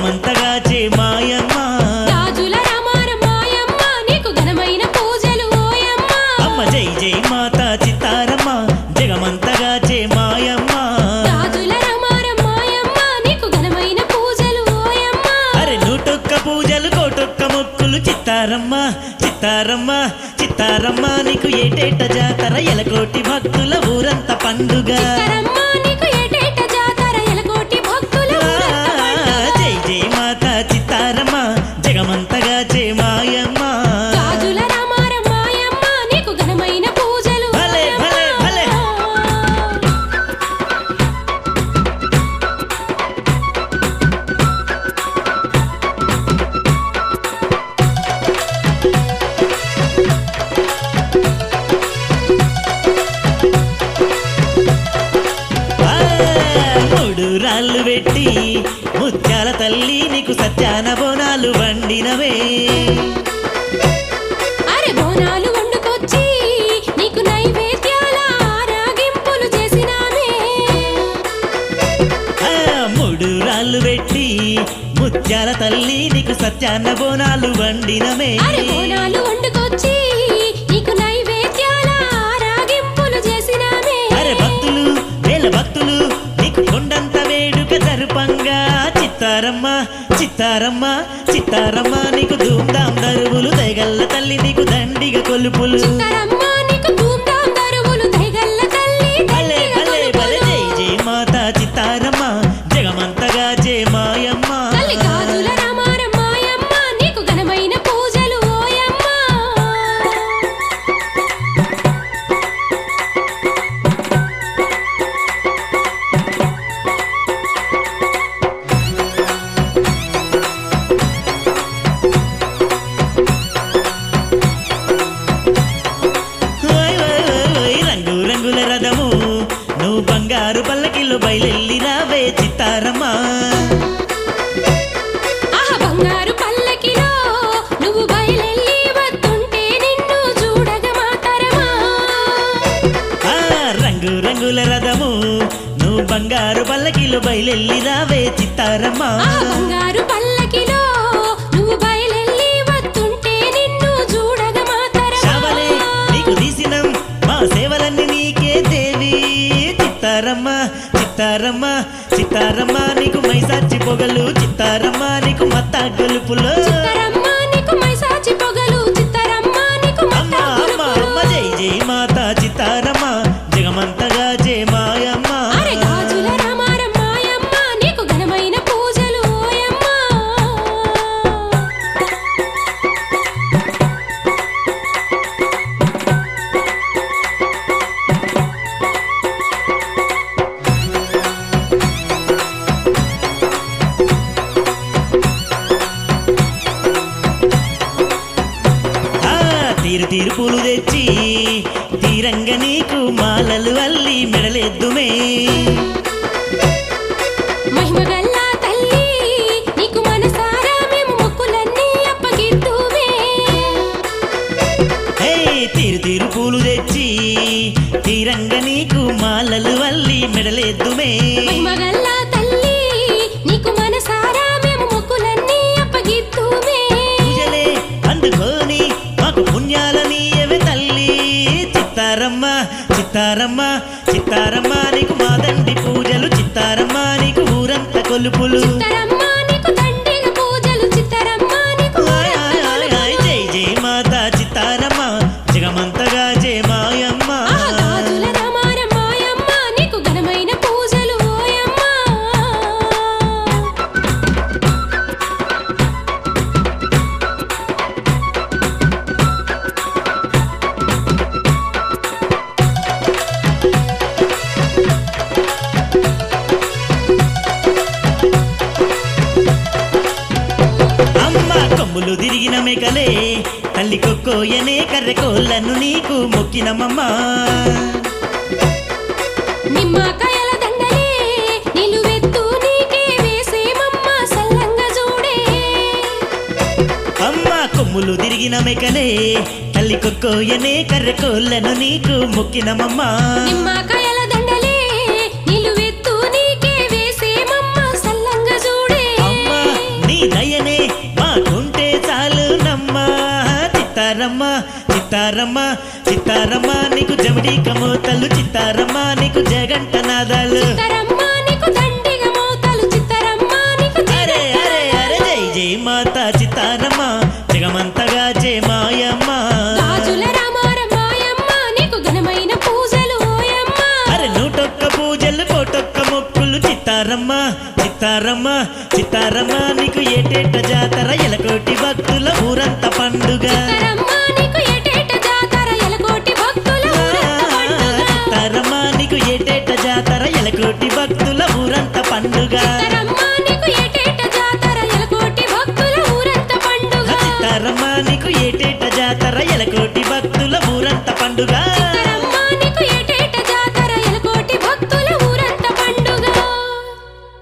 జగమంతగా చే మాయమ్మ రాజుల రామారం మాయమ్మ నీకు ఘనమైన పూజలు ఓయమ్మ అమ్మ జై జై మాతా చిత్తారమ్మ జగమంతగా చే మాయమ్మ రాజుల రామారం మాయమ్మ నీకు ఘనమైన పూజలు ఓయమ్మ అరే నూటొక్క పూజలు కోటొక్క మొక్కులు చిత్తారమ్మ చిత్తారమ్మ చిత్తారమ్మ నీకు ఏటేట జాతర ఎలకోటి భక్తుల ఊరంత పండుగ చిత్తారమ్మ నీకు ఏటేట జాతర ఎలకోటి భక్తుల ఊరంత పండుగ జై జై మాతా చిత్తారమ్మ జగమంతగా చే మాయమ్మ రాజుల రామారం మాయమ్మ నీకు ఘనమైన పూజలు భలే, భలే, భలే. మూడు రాళ్ళు పెట్టి ముత్యాల తల్లి నీకు సత్యాన బోనాలు వండినవే అరే బోనాలు వండుకొచ్చి నీకు నైవేద్యాల ఆరాగింపులు చేసినామే మూడు రాళ్ళు పెట్టి ముత్యాల తల్లి నీకు సత్యాన్న బోనాలు వండినమే అరే బోనాలు వండుకొచ్చి నీకు నైవేద్యాల ఆరాగింపులు చేసినామే అరే భక్తులు వేల భక్తులు నీకు కొండంత వేడుక జరుపంగా చిత్తారమ్మ చిత్తారమ్మ చిత్తారమ్మ నీకు ధూమ్ధాం దరువులు దయగల్ల తల్లి నీకు దండిగ కొలుపులు చిత్తారమ్మ నీకు ధూమ్ధాం దరువులు దయగల్ల తల్లి భలే దండిగ భలే భలే కొలుపులు. జై జై మాతా చిత్తారమ్మ జగమంతగా జై మాయమ్మ తల్లి గాజుల రామారం మాయమ్మ నీకు ఘనమైన పూజలు ఓయమ్మ ఓయ్ ఓయ్ ఓయ్ ఓయ్ రంగు రంగుల రథము నువ్వు బంగారు పల్లకిలో బయలెల్లి రావే చిత్తారమ్మ ఆహా బంగారు పల్లకిలో నువ్వు బయలెల్లి వస్తుంటే నిన్ను చూడగా మాతరమా ఆ రంగు రంగుల రథము నువ్వు బంగారు పల్లకిలో బయలెల్లి రావే చిత్తారమ్మ ఆహా బంగారు పల్లకిలో నువ్వు బయలెల్లి వస్తుంటే నిన్ను చూడగా శావలే మాతరమా నీకు తీసినం మా సేవలన్నీ నీకే దేవి చిత్తారమ్మ చిత్తారమ్మ చిత్తారమ్మ నీకు మైసాచి పొగలు చిత్తారమ్మ నీకు మత్త గొలుపులో చిత్తరమ్మ నీకు మైసాచి పొగలు చిత్తరమ్మ నీకు అమ్మ మత్త అమ్మ అమ్మ జై జై మాతా చిత్తారమ్మ జగమంతగా జై మాయమ్మ అరే గాజుల రామారం మాయమ్మ నీకు ఘనమైన పూజలు ఓయమ్మ ఆ తీరు తీరు పూలు తెచ్చి తీరంగ నీకు మాలలు అల్లి మెడలెద్దుమే మహిమగల్ల తల్లి నీకు మనసారా మేము మొక్కులన్నీ అప్పగిద్దుమే హే తీరు తీరు పూలు తెచ్చి తీరంగ నీకు మాలలు అల్లి మెడలెద్దుమే మహిమగల్ల తల్లి నీకు మనసారా మేము మొక్కులన్నీ అప్పగిద్దుమే పూజలే అందుకోని మాకు పుణ్యాలని ఎవ తల్లి చిత్తారమ్మ చిత్తారమ్మ చిత్తారమ్మ నీకు మా దండి పూజలు చిత్తారమ్మ నీకు ఊరంత కొలుపులు చిత్తరమ్మ నీకు దండిగ పూజలు చిత్తరమ్మ నీకు ఆయ్ ఆయ్ ఆయ్ ఆయ్ జై జై మాతా చిత్తారమ్మ జగమంతగా జై మాయమ్మ ఆహా గాజుల రామారం మాయమ్మ నీకు ఘనమైన పూజలు ఓయమ్మ అమ్మ కొమ్ములు తిరిగిన మేకలే తల్లి కొక్కోయనే కర్రెకోళ్ళను నీకు మొక్కినమమ్మా నిమ్మకాయల దండలే నిలువెత్తు నీకే వేసేమమ్మ సల్లంగా చూడే అమ్మ కొమ్ములు తిరిగిన మేకలే తల్లి కొక్కోయనే కర్రెకోళ్ళను నీకు మొక్కినమమ్మా నిమ్మకాయల దండలే నిలువెత్తు నీకే వేసేమమ్మ సల్లంగా చూడే అమ్మ చిత్తారమ్మ చిత్తారమ్మ చిత్తారమ్మ నీకు జమిడిక మోతలు చిత్తారమ్మ నీకు జగంట నాదాలు చిత్తారమ్మ నీకు దండిగ మోతలు చిత్తారమ్మ నీకు అరే అరే అరే జై జై మాత చిత్తారమ్మ జగమంతగా జై మాయమ్మ రాజుల రామార మాయమ్మ నీకు ఘనమైన పూజలు ఓయమ్మ అరే 101 పూజలు కోటొక్క మొక్కులు చిత్తారమ్మ చిత్తారమ్మ చిత్తారమ్మ నీకు ఏటేట జాతర ఎలకోటి భక్తుల ఊరంత పండుగ చిత్తారమ్మ నీకు ఏటేట జాతర ఎలకోటి భక్తుల ఊరంత పండుగ చిత్తారమ్మ నీకు ఏటేట జాతర ఎలకోటి భక్తుల ఊరంత పండుగ చిత్తారమ్మ నీకు ఏటేట జాతర ఎలకోటి భక్తుల ఊరంత పండుగ చిత్తారమ్మ నీకు ఏటేట జాతర ఎలకోటి భక్తుల ఊరంత పండుగ